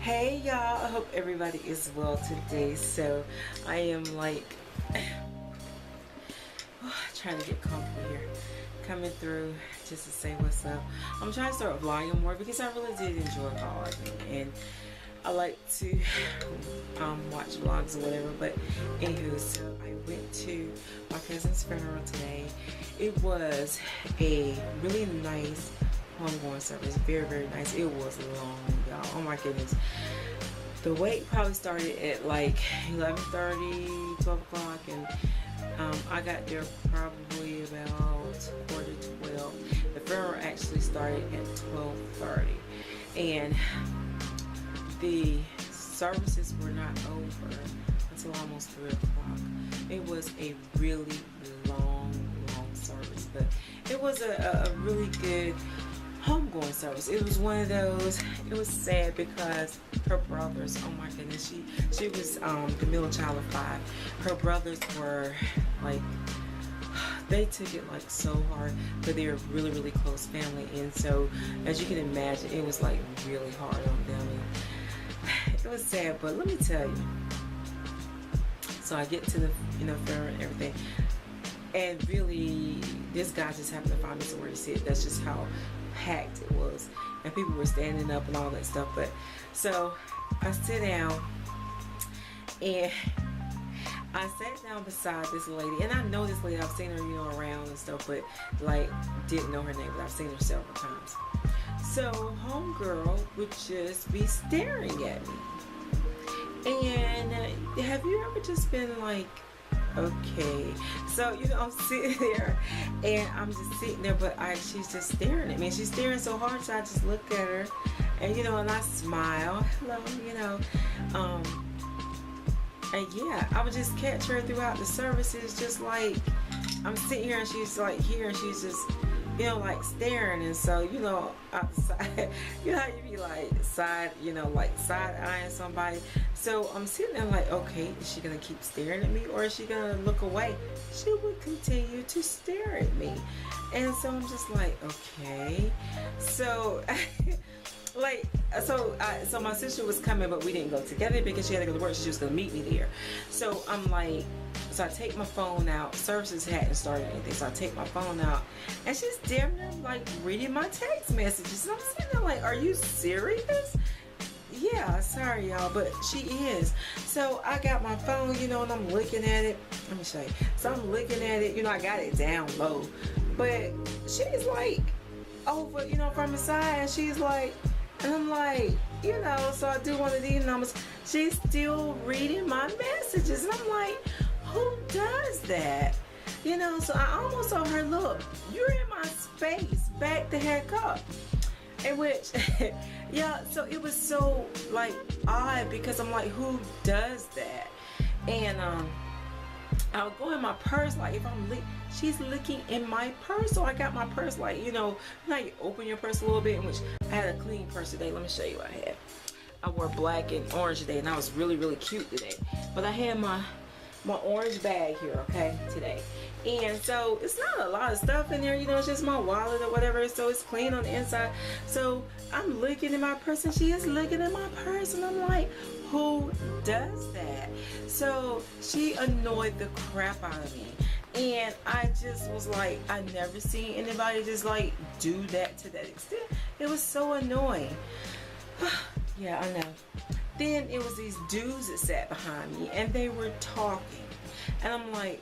Hey y'all, I hope everybody is well today. So I am like trying to get comfortable here, coming through just to say what's up. I'm trying to start vlogging more because I really did enjoy vlogging, and I like to watch vlogs or whatever. But anywho, so I went to my cousin's funeral today. It was a really nice homegoing service, very nice. It was long, y'all. Oh my goodness. The wait probably started at like 11:30, 12 o'clock, and I got there probably about quarter to 12. The funeral actually started at 12:30, and the services were not over until almost 3 o'clock. It was a really long service, but it was a really good homegoing service. It was one of those. It was sad because her brothers, oh my goodness, she was the middle child of 5. Her brothers were like, they took it like so hard, but they were really close family, and so as you can imagine, it was like really hard on them, and it was sad. But let me tell you, so I get to the funeral and everything, and really this guy just happened to find me somewhere to sit. That's just how packed it was, and people were standing up and all that stuff. But so I sit down, and I sat down beside this lady, and I know this lady. I've seen her around and stuff, but like didn't know her name, but I've seen her several times. So homegirl would just be staring at me, and have you ever just been like, okay, so I'm sitting there, and I'm just sitting there, but she's just staring at me. She's staring so hard, so I just look at her, and and I smile, hello, and yeah, I would just catch her throughout the services, just like I'm sitting here, and she's like here, and she's just like staring. And so outside, how you be like side like side eyeing somebody. So I'm sitting there like, okay, is she gonna keep staring at me, or is she gonna look away? She would continue to stare at me, and so I'm just like, okay. So so my sister was coming, but we didn't go together because she had to go to work, so she was gonna meet me there. So I'm like, so I take my phone out. Services hadn't started anything, so I take my phone out, and she's damn near like reading my text messages. And I'm sitting there like, are you serious? Yeah, sorry y'all, but she is. So I got my phone, and I'm looking at it. Let me show you. So I'm looking at it, I got it down low, but she's like over, from the side, and she's like, and I'm like, so I do one of these numbers. She's still reading my messages, and I'm like, who does that? So I almost saw her, look, you're in my space, back the heck up. In which, yeah, so it was so like odd, because I'm like, who does that? And I'll go in my purse, like if I'm she's looking in my purse. So I got my purse, like now you open your purse a little bit, in which I had a clean purse today. Let me show you what I had. I wore black and orange today, and I was really cute today. But I had my orange bag here, okay, today. And so it's not a lot of stuff in there, it's just my wallet or whatever, so it's clean on the inside. So I'm looking in my purse, and she is looking in my purse, and I'm like, who does that? So she annoyed the crap out of me, and I just was like, I never seen anybody just like do that to that extent. It was so annoying. Yeah, I know. Then it was these dudes that sat behind me, and they were talking, and I'm like,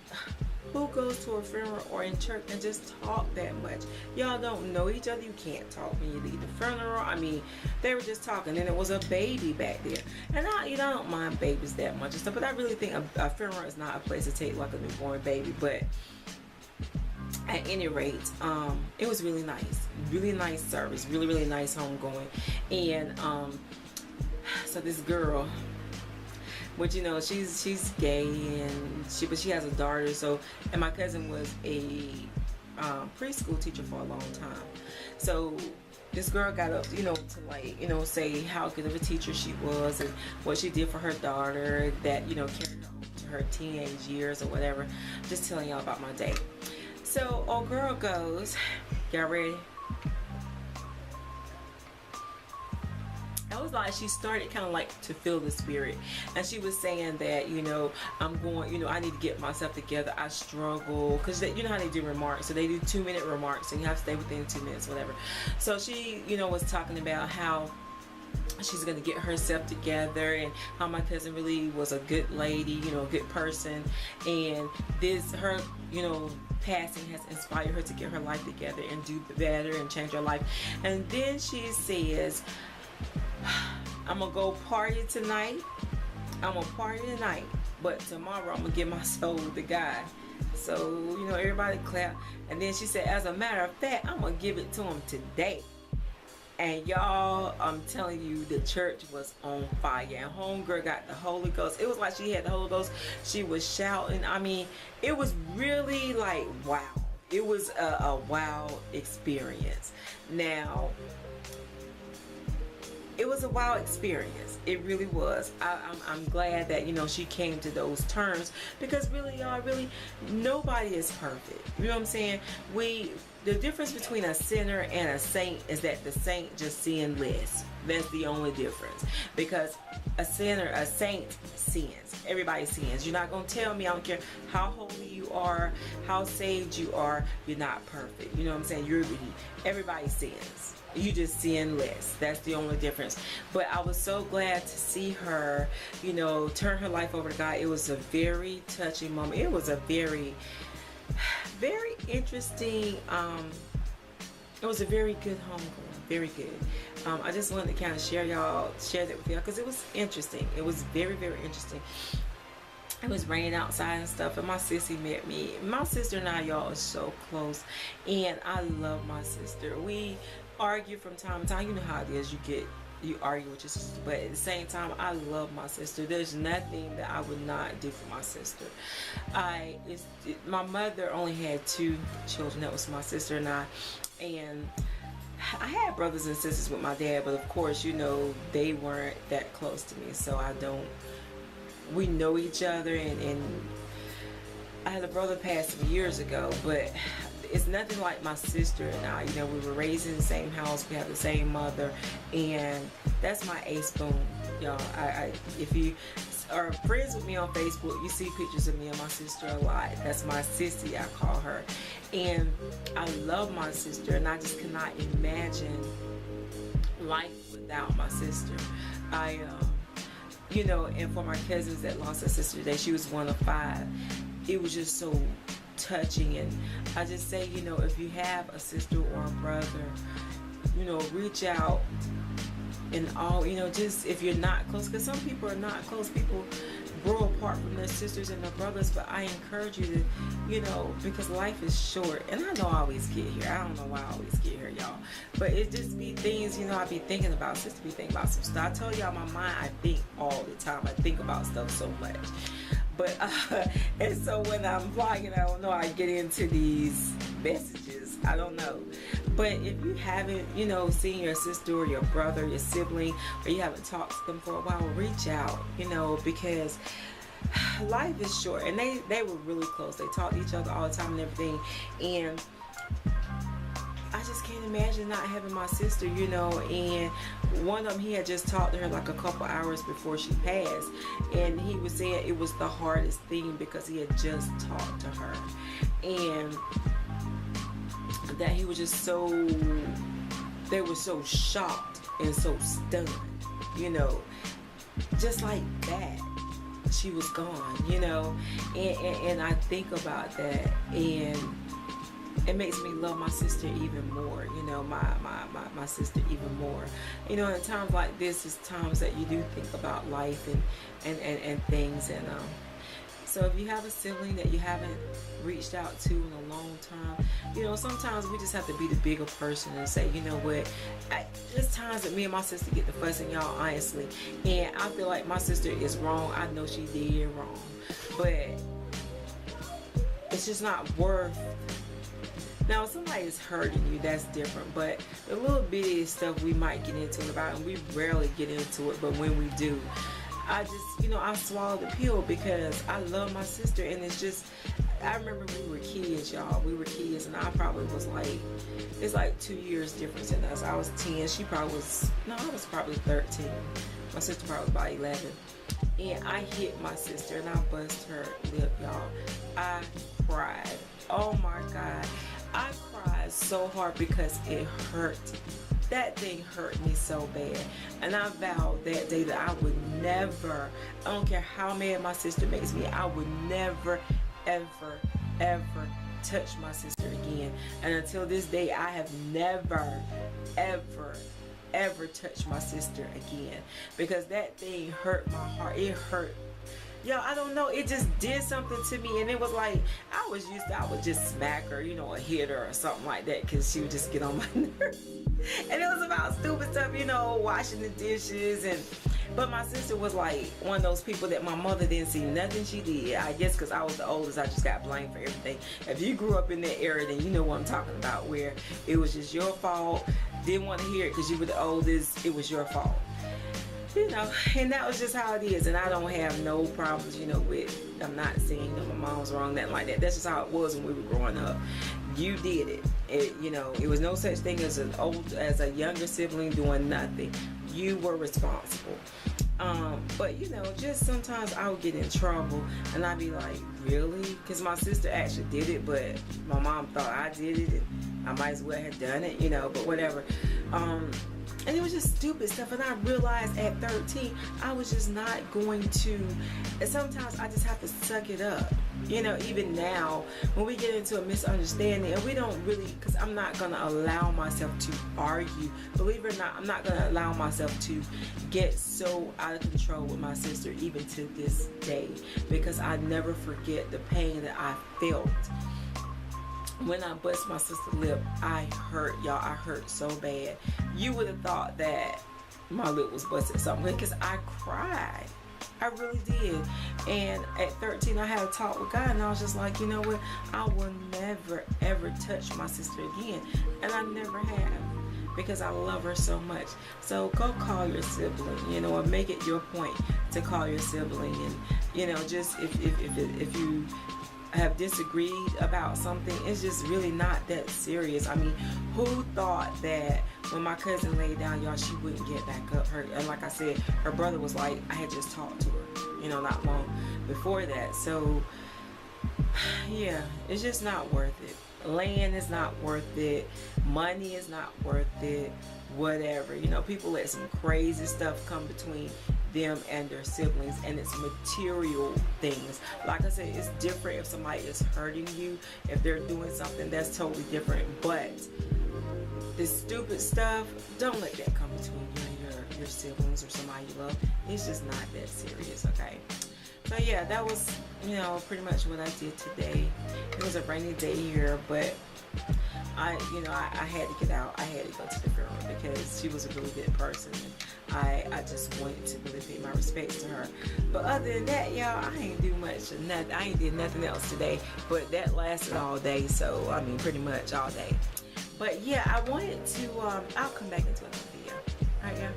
who goes to a funeral or in church and just talk that much? Y'all don't know each other. You can't talk when you leave the funeral. I mean, they were just talking. Then there was a baby back there, and I don't mind babies that much and stuff, but I really think a funeral is not a place to take like a newborn baby. But at any rate, it was really nice service, really nice homegoing. And so this girl, but she's gay, and she has a daughter. So, and my cousin was a preschool teacher for a long time. So this girl got up, to like, say how good of a teacher she was, and what she did for her daughter that, carried her to her teenage years or whatever. Just telling y'all about my day. So old girl goes, y'all ready? I was like, she started kind of like to feel the spirit, and she was saying that, you know, I'm going, you know, I need to get myself together. I struggle because you know how they do remarks, so they do 2-minute remarks, and you have to stay within 2 minutes, whatever. So she, you know, was talking about how she's going to get herself together, and how my cousin really was a good lady, you know, a good person, and this, her, you know, passing has inspired her to get her life together and do better and change her life. And then she says, I'm gonna go party tonight, I'm gonna party tonight, but tomorrow I'm gonna give my soul to God. So, you know, everybody clap. And then she said, as a matter of fact, I'm gonna give it to him today. And y'all, I'm telling you, the church was on fire, and homegirl got the Holy Ghost. It was like she had the Holy Ghost. She was shouting. I mean, it was really like, wow. It was a wow experience. Now, it was a wow experience. It really was. I'm glad that, you know, she came to those terms, because really, y'all, really, nobody is perfect. You know what I'm saying? The difference between a sinner and a saint is that the saint just sin less. That's the only difference. Because a saint sins. Everybody sins. You're not going to tell me, I don't care how holy you are, how saved you are, you're not perfect. You know what I'm saying? Everybody sins. You just sin less. That's the only difference. But I was so glad to see her, you know, turn her life over to God. It was a very touching moment. It was a very interesting, it was a very good homegoing, very good. I just wanted to kind of share that with y'all, because it was interesting. It was very, very interesting. It was raining outside and stuff, and my sissy met me. My sister and I, y'all, are so close, and I love my sister. We argue from time to time. You know how it is. You argue with your sister, but at the same time, I love my sister. There's nothing that I would not do for my sister. My mother only had 2 children. That was my sister and I, and I had brothers and sisters with my dad, but of course, you know, they weren't that close to me, so we know each other, and I had a brother pass some years ago, but it's nothing like my sister and I. You know, we were raised in the same house, we have the same mother, and that's my ace boom, y'all. If you are friends with me on Facebook, you see pictures of me and my sister a lot. That's my sissy, I call her, and I love my sister, and I just cannot imagine life without my sister. You know, and for my cousins that lost their sister today, she was one of 5. It was just so touching, and I just say, you know, if you have a sister or a brother, you know, reach out, and all, you know, just if you're not close, because some people are not close, people grow apart from their sisters and their brothers, but I encourage you to, you know, because life is short, and I know I always get here, I don't know why I always get here, y'all, but it just be things, you know, I be thinking about, sister be thinking about some stuff. I told y'all, my mind, I think all the time, I think about stuff so much. But and so when I'm vlogging, I don't know, I get into these messages, I don't know. But if you haven't, you know, seen your sister or your brother, your sibling, or you haven't talked to them for a while, reach out, you know, because life is short. And they were really close. They talked to each other all the time and everything. And I just can't imagine not having my sister, you know. And one of them, he had just talked to her like a couple hours before she passed, and he was saying it was the hardest thing because he had just talked to her, and that he was just they were so shocked and so stunned, you know, just like that she was gone, you know. And I think about that, and it makes me love my sister even more, you know, my sister even more. You know, in times like this, is times that you do think about life and things. And so if you have a sibling that you haven't reached out to in a long time, you know, sometimes we just have to be the bigger person and say, you know what, there's times that me and my sister get to fussing, y'all, honestly. And I feel like my sister is wrong. I know she did wrong, but it's just not worth. Now, if somebody's hurting you, that's different, but the little bitty stuff we might get into it about, and we rarely get into it, but when we do, I just, you know, I swallow the pill because I love my sister, and it's just, I remember we were kids, y'all. We were kids, and I probably was like, it's like 2 years difference in us. I was 10. She probably was, no, I was probably 13. My sister probably was about 11. And I hit my sister, and I bust her lip, y'all. I cried. Oh my God. I cried so hard because it hurt. That thing hurt me so bad. And I vowed that day that I would never, I don't care how mad my sister makes me, I would never, ever, ever touch my sister again. And until this day, I have never, ever touched my sister again. Because that thing hurt my heart. It hurt. Yo, I don't know, it just did something to me, and it was like, I would just smack her, you know, or hit her or something like that, because she would just get on my nerves. And it was about stupid stuff, you know, washing the dishes, but my sister was like one of those people that my mother didn't see nothing she did. I guess because I was the oldest, I just got blamed for everything. If you grew up in that area, then you know what I'm talking about, where it was just your fault, didn't want to hear it because you were the oldest, it was your fault. You know, and that was just how it is. And I don't have no problems, you know, with, I'm not saying that my mom's wrong, nothing like that. That's just how it was when we were growing up. You did it. You know, it was no such thing as as a younger sibling doing nothing. You were responsible. But you know, just sometimes I would get in trouble, and I'd be like, really? Because my sister actually did it, but my mom thought I did it, and I might as well have done it, you know, but whatever. And it was just stupid stuff, and I realized at 13 I was just not going to, and sometimes I just have to suck it up, you know. Even now when we get into a misunderstanding, and we don't really, because I'm not going to allow myself to argue, believe it or not, I'm not going to allow myself to get so out of control with my sister, even to this day, because I never forget the pain that I felt when I bust my sister's lip. I hurt, y'all. I hurt so bad. You would have thought that my lip was busted or something, because I cried. I really did. And at 13, I had a talk with God, and I was just like, you know what? I will never, ever touch my sister again. And I never have, because I love her so much. So go call your sibling, you know, or make it your point to call your sibling. And, you know, just if you have disagreed about something, it's just really not that serious. I mean, who thought that when my cousin laid down, y'all, she wouldn't get back up? And like I said, her brother was like, I had just talked to her, you know, not long before that. So yeah, it's just not worth it. Land is not worth it. Money is not worth it. Whatever, you know, people let some crazy stuff come between them and their siblings, and it's material things. Like I said, it's different if somebody is hurting you, if they're doing something, that's totally different. But this stupid stuff, don't let that come between you and your siblings or somebody you love. It's just not that serious, okay? So yeah, that was, you know, pretty much what I did today. It was a rainy day here, but I had to get out. I had to go to the funeral because she was a really good person. And I just wanted to really pay my respects to her. But other than that, y'all, I ain't do much of nothing. I ain't did nothing else today. But that lasted all day, so I mean, pretty much all day. But yeah, I wanted to. I'll come back into another video. All right, yeah.